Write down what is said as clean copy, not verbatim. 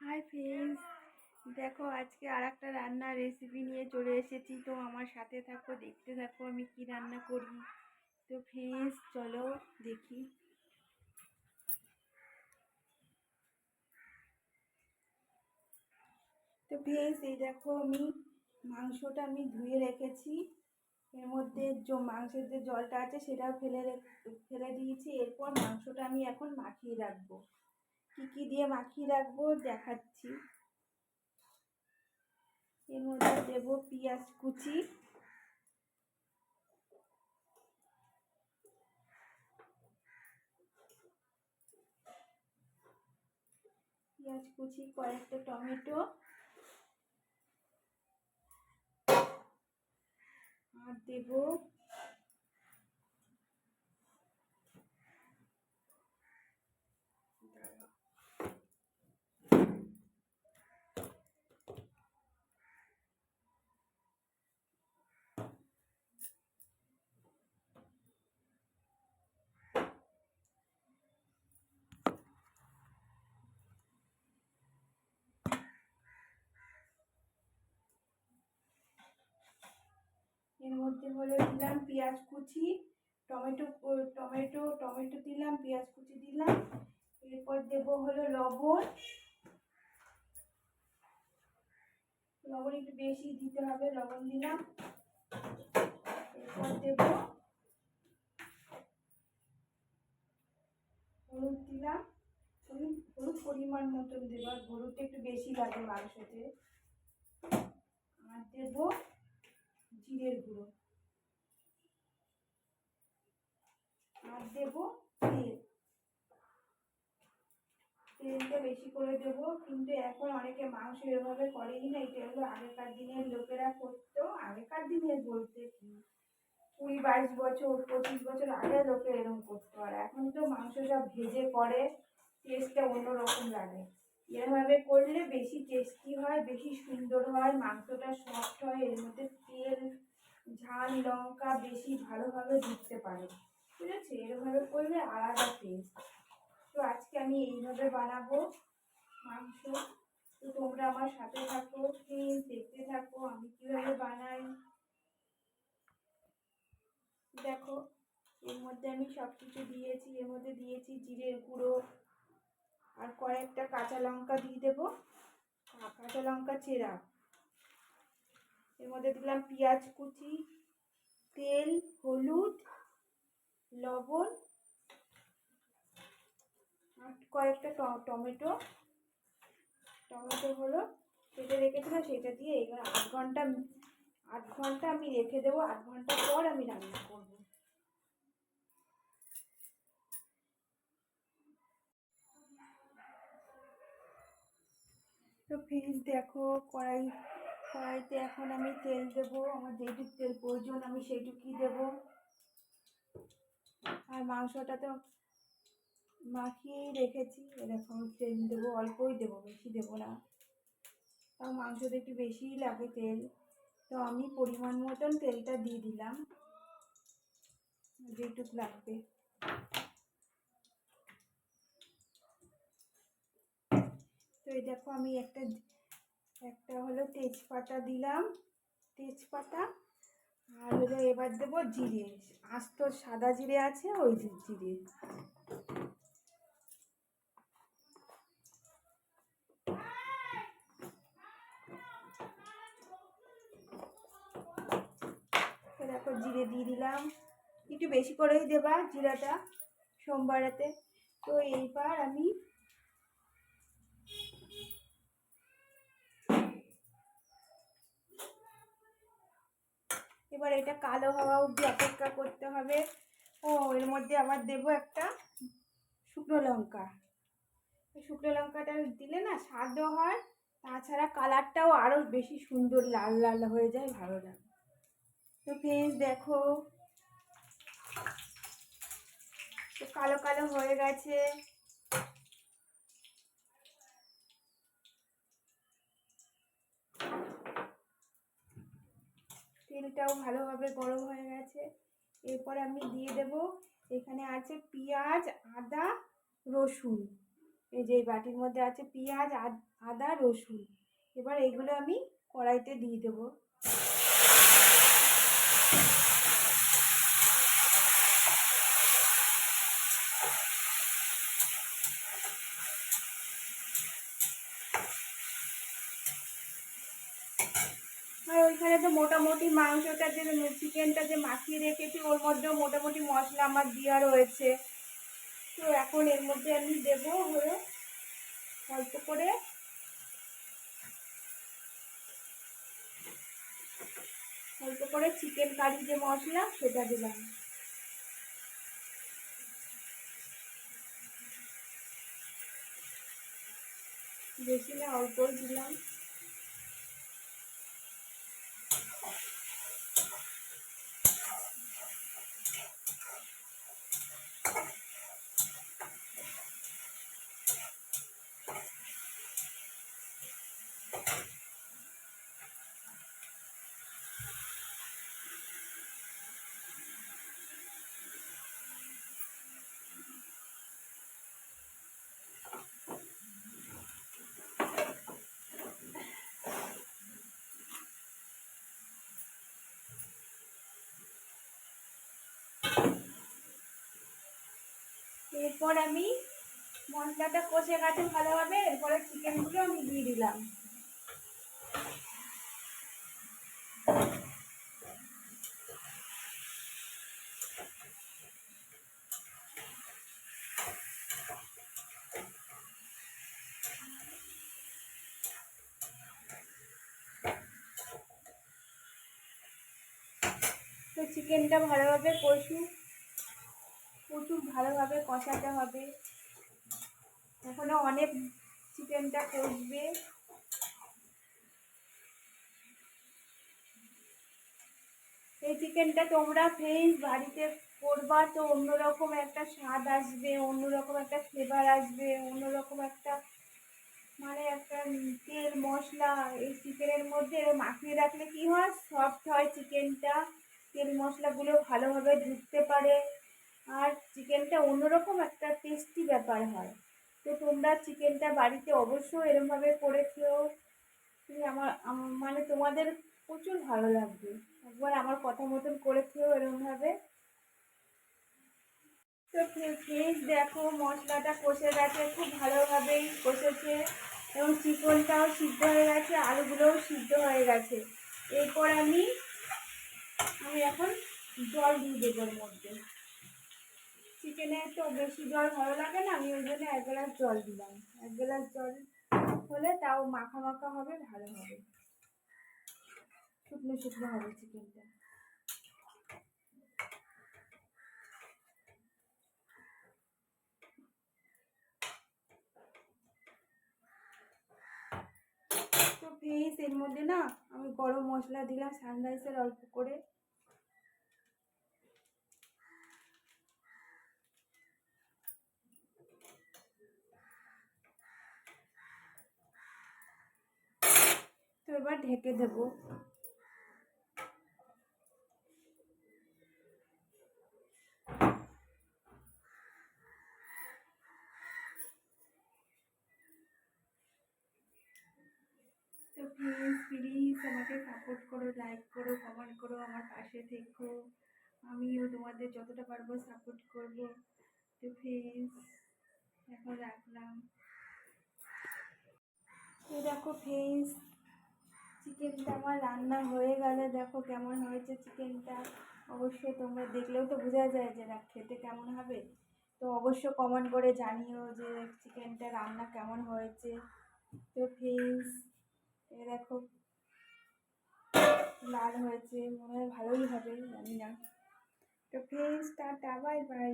Hi friends, দেখো আজকে আর একটা রান্নার রেসিপি নিয়ে চলে এসেছি। তো আমার সাথে থাকো, দেখতে থাকো আমি কি রান্না করি। তো ফ্রেন্ডস চলো দেখি। তো ফ্রেন্ডস এই দেখো আমি মাংসটা ধুয়ে রেখেছি। এর মধ্যে মাংসের যে জলটা আছে সেটাও ফেলে দিয়েছি। এরপর মাংসটা আমি এখন মাখিয়ে রাখবো। কি দিয়ে মাখিয়ে রাখবো দেখাচ্ছি। এর মধ্যে দেবো পেঁয়াজ কুচি, কয়েকটা টমেটো, আর দেবো এর মধ্যে দিলাম পেঁয়াজ কুচি, টমেটো টমেটো দিলাম, পেঁয়াজ কুচি দিলাম। এরপর দেবো লবণ। লবণ একটু বেশি দিতে হবে, লবণ দিলাম। এরপর দেবো হলুদ দিলাম। হলুদ পরিমাণ মতন দেবো, হলুদটা একটু বেশি লাগে মাংসতে। আর দেবো জিরের গুঁড়ো, আর দেবো তেলটা বেশি করে দেবো। কিন্তু এখন অনেকে মাংস এভাবে করেই না, এটা আগেকার দিনের লোকেরা করতো। আগেকার দিনের বলতে কি 20-22 বছর 25 বছর আগে লোকে এরকম করতো। আর এখন তো মাংসটা ভেজে করে, টেস্টটা অন্যরকম লাগে। এভাবে করলে বেশি টেস্টি হয়, বেশি সুন্দর হয়, মাংসটা সফট হয়। এর মধ্যে তেল, ঝাল, লঙ্কা বেশি ভালোভাবে দিতে পারে, ঠিক আছে? এরভাবে করলে আলাদা টেস্ট। তো আজকে আমি এইভাবে বানাবো মাংস। তো তোমরা আমার সাথে থাকো, প্লিজ দেখতে থাকো আমি কিভাবে বানাই। দেখো এর মধ্যে আমি সব কিছু দিয়েছি। এর মধ্যে দিয়েছি জিরের গুঁড়ো, আর কয়েকটা কাঁচা লঙ্কা দিয়ে দেবো, কাঁচা লঙ্কা চেরা। এর মধ্যে দিলাম পেঁয়াজ কুচি, তেল, হলুদ, লবণ, আর কয়েকটা টমেটো কেটে রেখেছিলাম, সেটা দিয়ে এবার 8 ঘন্টা আমি রেখে দেবো। 8 ঘন্টা পর আমি রান্না করবো। তো ফ্রেন্ডস দেখো কড়াইতে এখন আমি তেল দেবো। আমার যেটুকু তেল প্রয়োজন আমি সেইটুকুই দেবো। আর মাংসটা তো মাখিয়েই রেখেছি। এরকম তেল দেবো, অল্পই দেবো, বেশি দেবো না। তাও মাংসটা একটু বেশিই লাগে তেল। তো আমি পরিমাণ মতন তেলটা দিয়ে দিলাম, যেটুকু লাগবে। তো এই দেখো আমি একটা তেজপাতা দিলাম, তেজপাতা। আর এবার দেবো জিরে, আস্ত সাদা জিরে আছে, ওই জিরে। দেখো জিরে দিয়ে দিলাম, একটু বেশি করেই দেবা জিরাটা সোমবারেতে। তো এইবার আমি এটা কালো হওয়া অবধি অপেক্ষা করতে হবে। ও এর মধ্যে আবার দেবো একটা শুকনো লঙ্কা। শুকনো লঙ্কাটা দিলে না স্বাদও হয়, তাছাড়া কালারটাও আরও বেশি সুন্দর লাল লাল হয়ে যায়, ভালো লাগে। তো ফ্রেন্ডস দেখো তো কালো কালো হয়ে গেছে। তেলটাও ভালোভাবে গরম হয়ে গেছে। এরপরে আমি দিয়ে দেব, এখানে আছে পেঁয়াজ, আদা, রসুন। এই যে এই বাটির মধ্যে আছে পেঁয়াজ, আদা, রসুন। এবার এগুলো আমি কড়াইতে দিয়ে দেবো। আর ওইখানে তো মোটামুটি মাংসটা যে চিকেনটা যে মাখিয়ে রেখেছি ওর মধ্যেও মোটামুটি মশলা আমার দেওয়া রয়েছে। তো এখন এর মধ্যে আমি দেবো হলো অল্প করে চিকেন কারি যে মশলা সেটা দিলাম। বেশি না, অল্পই দিলাম। এরপর আমি মশলাটা কষে গেছে ভালোভাবে, এরপরে চিকেনগুলো আমি দিয়ে দিলাম। তো চিকেনটা ভালোভাবে প্রচুর ভালোভাবে কষাতে হবে। এখনো অনেক চিকেনটা কষবে। এই চিকেনটা তোমরা প্লিজ বাড়িতে করবা, তো অন্যরকম একটা স্বাদ আসবে, অন্যরকম একটা ফ্লেভার আসবে, অন্যরকম একটা মানে একটা তেল মশলা এই চিকেনের মধ্যে মাখিয়ে রাখলে কি হয়, সফট হয় চিকেনটা, তেল মশলাগুলো ভালোভাবে ঢুকতে পারে, আর চিকেনটা অন্যরকম একটা টেস্টি ব্যাপার হয়। তো তোমরা চিকেনটা বাড়িতে অবশ্যই এরমভাবে করে খেও। মানে তোমাদের প্রচুর ভালো লাগবে। একবার আমার কথা মতন করে খেও এরমভাবে। তো প্লিজ দেখো মশলাটা কষে গেছে, খুব ভালোভাবেই কষেছে এবং চিকেনটাও সিদ্ধ হয়ে গেছে, আলুগুলোও সিদ্ধ হয়ে গেছে। এরপর আমি এখন জল দিয়ে দেবো এর মধ্যে। চিকেনে তো বেশি জল ভালো লাগে না, আমি ওই জন্য 1 গ্লাস জল দিলাম। 1 গ্লাস জল হলে তাও মাখা মাখা হবে, ভালো হবে, শুকনো শুকনো হবে চিকেনটা। তো প্লিজ এর মধ্যে না আমি গরম মশলা দিলাম সানরাইসের অল্প করে। তো এবার ঢেকে দেবো। তো প্লিজ আমাকে সাপোর্ট করো, লাইক করো, কমেন্ট করো, আমার পাশে থেকো। আমিও তোমাদের যতটা পারবো সাপোর্ট করব। তো প্লিজ এখন রাখলাম। তো দেখো প্লিজ চিকেনটা আমার রান্না হয়ে গেলে দেখো কেমন হয়েছে চিকেনটা। অবশ্যই তোমরা দেখলেও তো বোঝা যায় যে না খেতে কেমন হবে। তো অবশ্যই কমেন্ট করে জানিও যে চিকেনটা রান্না কেমন হয়েছে। তো প্লিজ এ দেখো লাল হয়েছে, মনে হয় ভালোই হবে, জানি না। তো প্লিজ টাটা, বাই বাই।